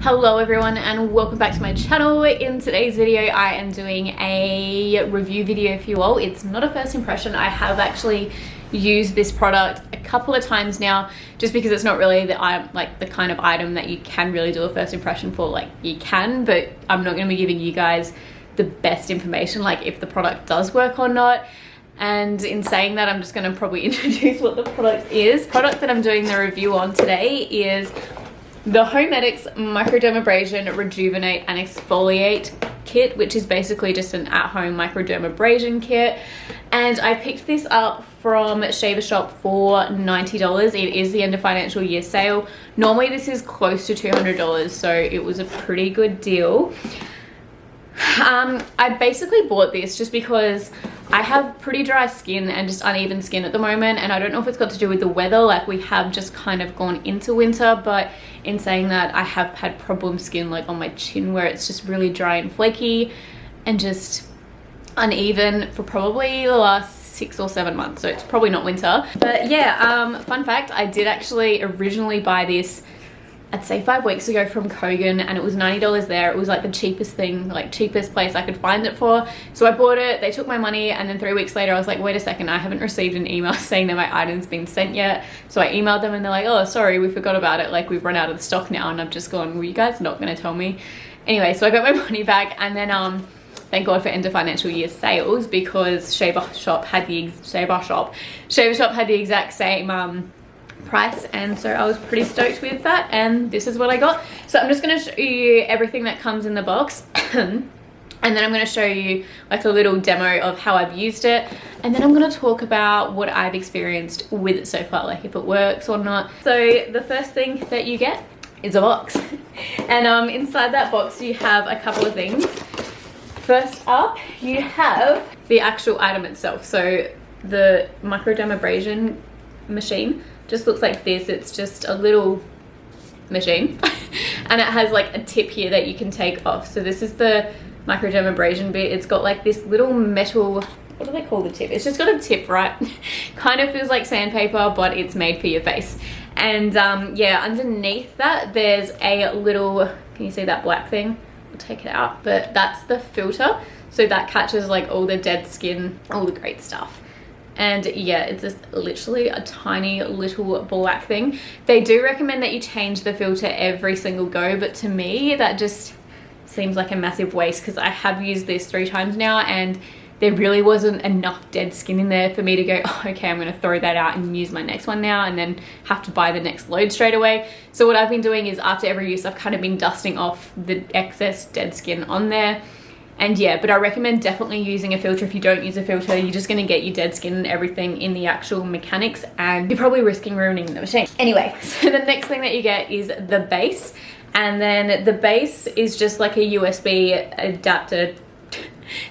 Hello everyone and welcome back to my channel. In today's video I am doing a review video for you all. It's not a first impression. I have actually used this product a couple of times now just because it's not really the kind of item that you can really do a first impression for. Like, you can, but I'm not going to be giving you guys the best information, like if the product does work or not. And in saying that, I'm just going to probably introduce what the product is. The product that I'm doing the review on today is the Homedics Microdermabrasion Rejuvenate and Exfoliate Kit, which is basically just an at-home microdermabrasion kit. And I picked this up from Shaver Shop for $90. It is the end of financial year sale. Normally this is close to $200, so it was a pretty good deal. I basically bought this just because I have pretty dry skin and just uneven skin at the moment, and I don't know if it's got to do with the weather. Like, we have just kind of gone into winter, but in saying that, I have had problem skin like on my chin where it's just really dry and flaky and just uneven for probably the last 6 or 7 months, so it's probably not winter. But yeah, fun fact, I did actually originally buy this, I'd say 5 weeks ago, from Kogan, and it was $90 there. It was like the cheapest thing, like cheapest place I could find it for. So I bought it, they took my money, and then 3 weeks later I was like, wait a second, I haven't received an email saying that my item's been sent yet. So I emailed them and they're like, oh, sorry, we forgot about it. Like, we've run out of the stock now. And I've just gone, were you guys not gonna tell me? Anyway, so I got my money back, and then thank God for end of financial year sales, because Shaver Shop had the exact same price, and so I was pretty stoked with that, and this is what I got. So I'm just going to show you everything that comes in the box and then I'm going to show you like a little demo of how I've used it, and then I'm going to talk about what I've experienced with it so far, like if it works or not. So the first thing that you get is a box, and inside that box you have a couple of things. First up, you have the actual item itself. So the microdermabrasion machine just looks like this. It's just a little machine and it has like a tip here that you can take off. So this is the microdermabrasion bit. It's got like this little metal, what do they call the tip? It's just got a tip, right? Kind of feels like sandpaper, but it's made for your face. And yeah, underneath that there's a little, can you see that black thing? We'll take it out, but that's the filter. So that catches like all the dead skin, all the great stuff. And yeah, it's just literally a tiny little black thing. They do recommend that you change the filter every single go, but to me that just seems like a massive waste, because I have used this 3 times now and there really wasn't enough dead skin in there for me to go, oh, okay, I'm going to throw that out and use my next one now, and then have to buy the next load straight away. So what I've been doing is, after every use, I've kind of been dusting off the excess dead skin on there. And yeah, but I recommend definitely using a filter. If you don't use a filter, you're just going to get your dead skin and everything in the actual mechanics, and you're probably risking ruining the machine. Anyway, so the next thing that you get is the base, and then the base is just like a USB adapter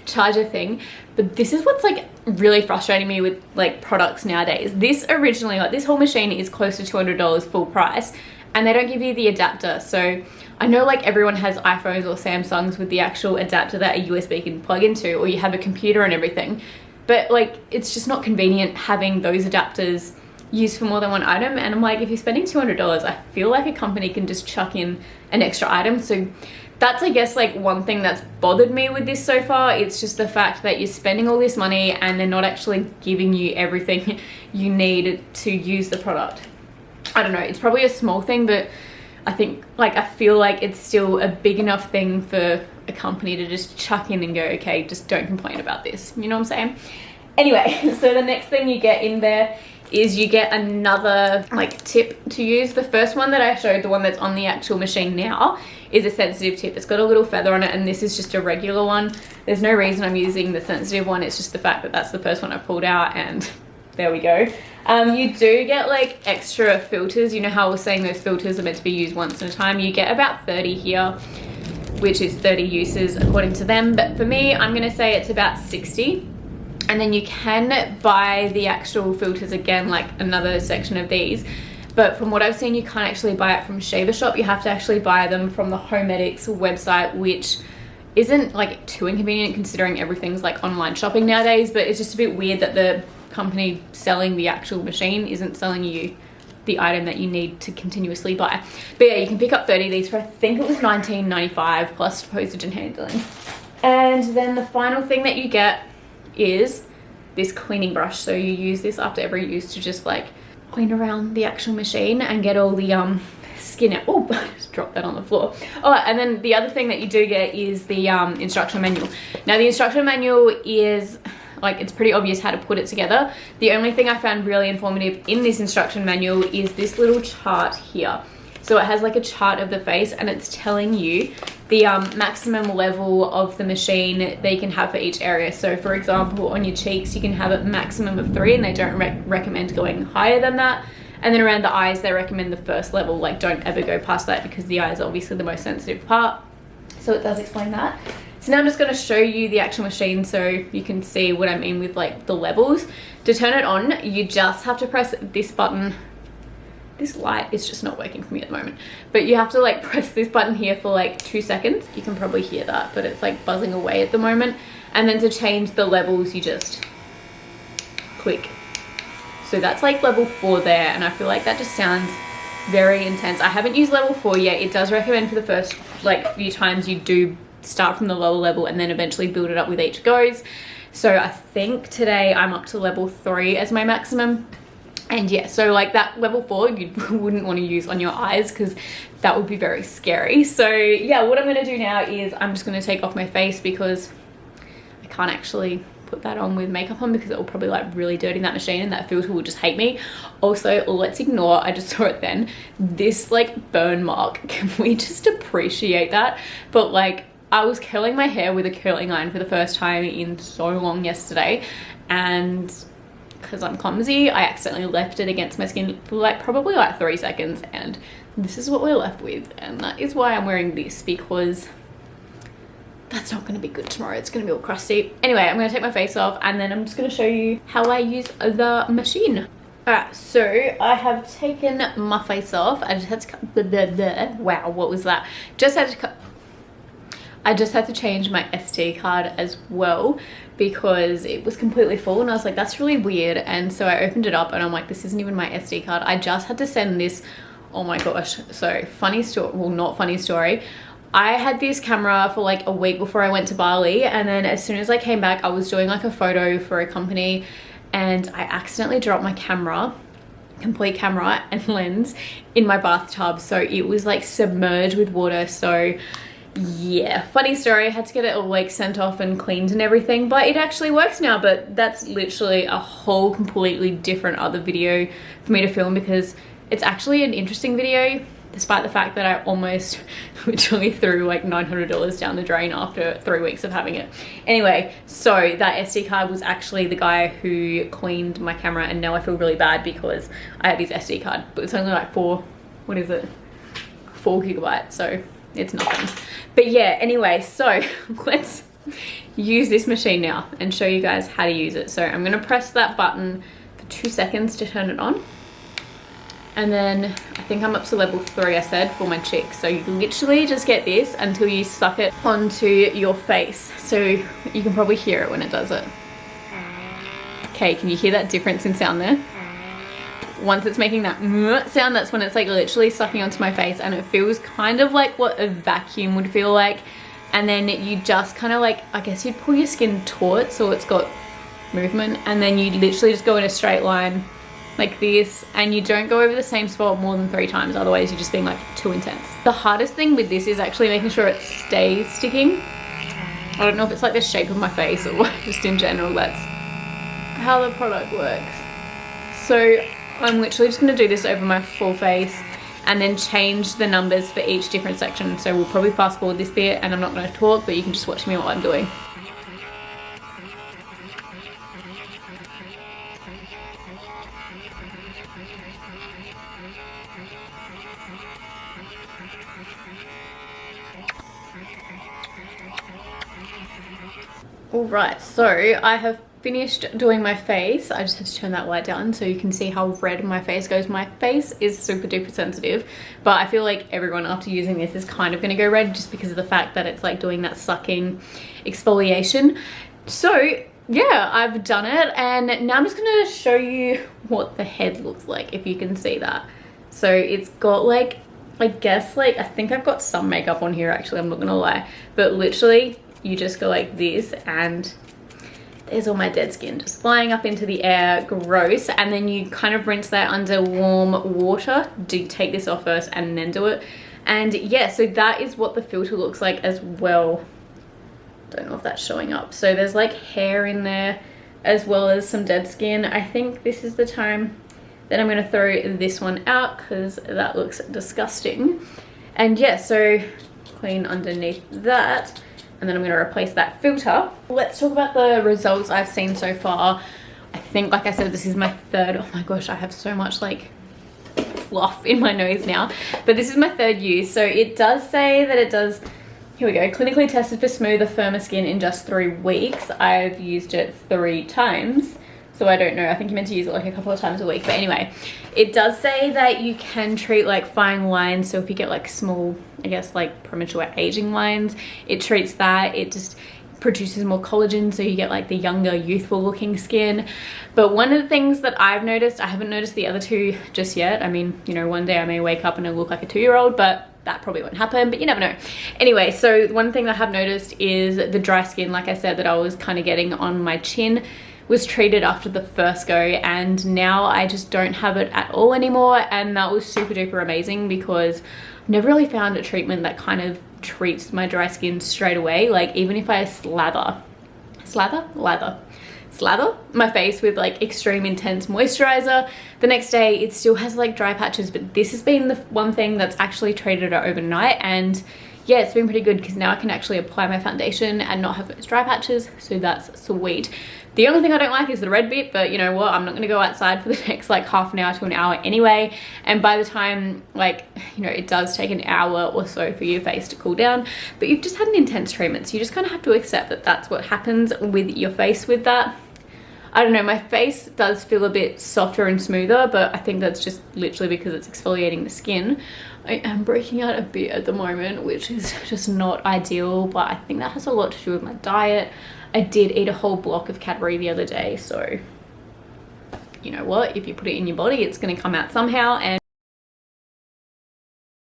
charger thing. But this is what's like really frustrating me with like products nowadays. This originally, like this whole machine is close to $200 full price, and they don't give you the adapter. So I know like everyone has iPhones or Samsungs with the actual adapter that a USB can plug into, or you have a computer and everything, but like it's just not convenient having those adapters used for more than one item. And I'm like, if you're spending $200, I feel like a company can just chuck in an extra item. So that's, I guess, like one thing that's bothered me with this so far. It's just the fact that you're spending all this money and they're not actually giving you everything you need to use the product. I don't know, it's probably a small thing, but I think, like, I feel like it's still a big enough thing for a company to just chuck in and go, okay, just don't complain about this. You know what I'm saying? Anyway, so the next thing you get in there is you get another like tip to use. The first one that I showed, the one that's on the actual machine now, is a sensitive tip. It's got a little feather on it, and this is just a regular one. There's no reason I'm using the sensitive one. It's just the fact that that's the first one I've pulled out, and there we go. You do get like extra filters. You know how I was saying those filters are meant to be used once at a time? You get about 30 here, which is 30 uses according to them, but for me, I'm gonna say it's about 60. And then you can buy the actual filters again, like another section of these. But from what I've seen, you can't actually buy it from Shaver Shop. You have to actually buy them from the Homedics website, which isn't like too inconvenient considering everything's like online shopping nowadays. But it's just a bit weird that the company selling the actual machine isn't selling you the item that you need to continuously buy. But yeah, you can pick up 30 of these for, I think it was $19.95 plus postage and handling. And then the final thing that you get is this cleaning brush. So you use this after every use to just like clean around the actual machine and get all the skin out. Oh, I just dropped that on the floor. All right, and then the other thing that you do get is the instruction manual. Now the instruction manual is like, it's pretty obvious how to put it together. The only thing I found really informative in this instruction manual is this little chart here. So it has like a chart of the face and it's telling you the maximum level of the machine that you can have for each area. So for example, on your cheeks, you can have a maximum of 3 and they don't recommend going higher than that. And then around the eyes, they recommend the first level, like don't ever go past that because the eyes are obviously the most sensitive part. So it does explain that. So now I'm just going to show you the actual machine so you can see what I mean with like the levels. To turn it on, you just have to press this button. This light is just not working for me at the moment, but you have to like press this button here for like 2 seconds. You can probably hear that, but it's like buzzing away at the moment. And then to change the levels, you just click. So that's like level 4 there, and I feel like that just sounds very intense. I haven't used level 4 yet. It does recommend for the first like few times you do start from the lower level and then eventually build it up with each goes. So I think today I'm up to level 3 as my maximum. And yeah, so like that level 4 you wouldn't want to use on your eyes because that would be very scary. So yeah, what I'm going to do now is I'm just going to take off my face because I can't actually put that on with makeup on because it will probably like really dirty that machine and that filter will just hate me. Also, let's ignore, I just saw it then, this like burn mark. Can we just appreciate that? But like, I was curling my hair with a curling iron for the first time in so long yesterday, and because I'm clumsy, I accidentally left it against my skin for like probably like 3 seconds, and this is what we're left with. And that is why I'm wearing this, because that's not going to be good tomorrow. It's going to be all crusty. Anyway, I'm going to take my face off and then I'm just going to show you how I use the machine. Alright, so I have taken my face off. I just had to cut wow, what was that? I just had to change my SD card as well because it was completely full and I was like, that's really weird. And so I opened it up and I'm like, this isn't even my SD card. I just had to send this, oh my gosh. So funny story, well, not funny story. I had this camera for like a week before I went to Bali, and then as soon as I came back, I was doing like a photo for a company and I accidentally dropped my camera, complete camera and lens, in my bathtub. So it was like submerged with water. So yeah, funny story. I had to get it all like sent off and cleaned and everything, but it actually works now. But that's literally a whole completely different other video for me to film because it's actually an interesting video, despite the fact that I almost literally threw like $900 down the drain after 3 weeks of having it. Anyway, so that SD card was actually the guy who cleaned my camera, and now I feel really bad because I have his SD card, but it's only like 4 gigabytes, so it's nothing. But yeah, anyway, so let's use this machine now and show you guys how to use it. So I'm gonna press that button for 2 seconds to turn it on. And then I think I'm up to level 3, I said, for my cheeks. So you literally just get this until you suck it onto your face. So you can probably hear it when it does it. Okay, can you hear that difference in sound there? Once it's making that sound, that's when it's like literally sucking onto my face, and it feels kind of like what a vacuum would feel like. And then you just kind of like, I guess you'd pull your skin taut so it's got movement, and then you literally just go in a straight line like this, and you don't go over the same spot more than 3 times, otherwise you're just being like too intense. The hardest thing with this is actually making sure it stays sticking. I don't know if it's like the shape of my face or just in general, that's how the product works. So I'm literally just going to do this over my full face and then change the numbers for each different section. So we'll probably fast forward this bit and I'm not going to talk, but you can just watch me while I'm doing. Alright, so I have finished doing my face. I just had to turn that light down so you can see how red my face goes. My face is super duper sensitive, but I feel like everyone after using this is kind of going to go red just because of the fact that it's like doing that sucking exfoliation. So yeah, I've done it, and now I'm just going to show you what the head looks like, if you can see that. So it's got like, I guess like, I think I've got some makeup on here actually, I'm not gonna lie, but literally you just go like this and there's all my dead skin just flying up into the air. Gross. And then you kind of rinse that under warm water. Do take this off first and then do it. And yeah, so that is what the filter looks like as well. Don't know if that's showing up. So there's like hair in there as well as some dead skin. I think this is the time that I'm going to throw this one out because that looks disgusting. And yeah, so clean underneath that. And then I'm going to replace that filter. Let's talk about the results I've seen so far. I think, like I said, this is my third. Oh my gosh, I have so much like fluff in my nose now. But this is my third use. So it does say that it does, here we go, clinically tested for smoother, firmer skin in just 3 weeks. I've used it 3 times. So I don't know, I think you're meant to use it like a couple of times a week. But anyway, it does say that you can treat like fine lines. So if you get like small, I guess like premature aging lines, it treats that. It just produces more collagen, so you get like the younger, youthful looking skin. But one of the things that I've noticed, I haven't noticed the other 2 just yet. I mean, you know, one day I may wake up and I look like a 2-year-old, but that probably won't happen, but you never know. Anyway, so one thing I have noticed is the dry skin, like I said, that I was kind of getting on my chin was treated after the first go, and now I just don't have it at all anymore. And that was super duper amazing because I've never really found a treatment that kind of treats my dry skin straight away. Like even if I slather my face with like extreme intense moisturizer, the next day it still has like dry patches. But this has been the one thing that's actually treated it overnight, and yeah, it's been pretty good because now I can actually apply my foundation and not have those dry patches, so that's sweet. The only thing I don't like is the red bit, but you know what, I'm not going to go outside for the next like half an hour to an hour anyway. And by the time, like, you know, it does take an hour or so for your face to cool down, but you've just had an intense treatment, so you just kind of have to accept that that's what happens with your face with that. I don't know, my face does feel a bit softer and smoother, but I think that's just literally because it's exfoliating the skin. I am breaking out a bit at the moment, which is just not ideal, but I think that has a lot to do with my diet. I did eat a whole block of Cadbury the other day, so you know what, if you put it in your body, it's going to come out somehow. And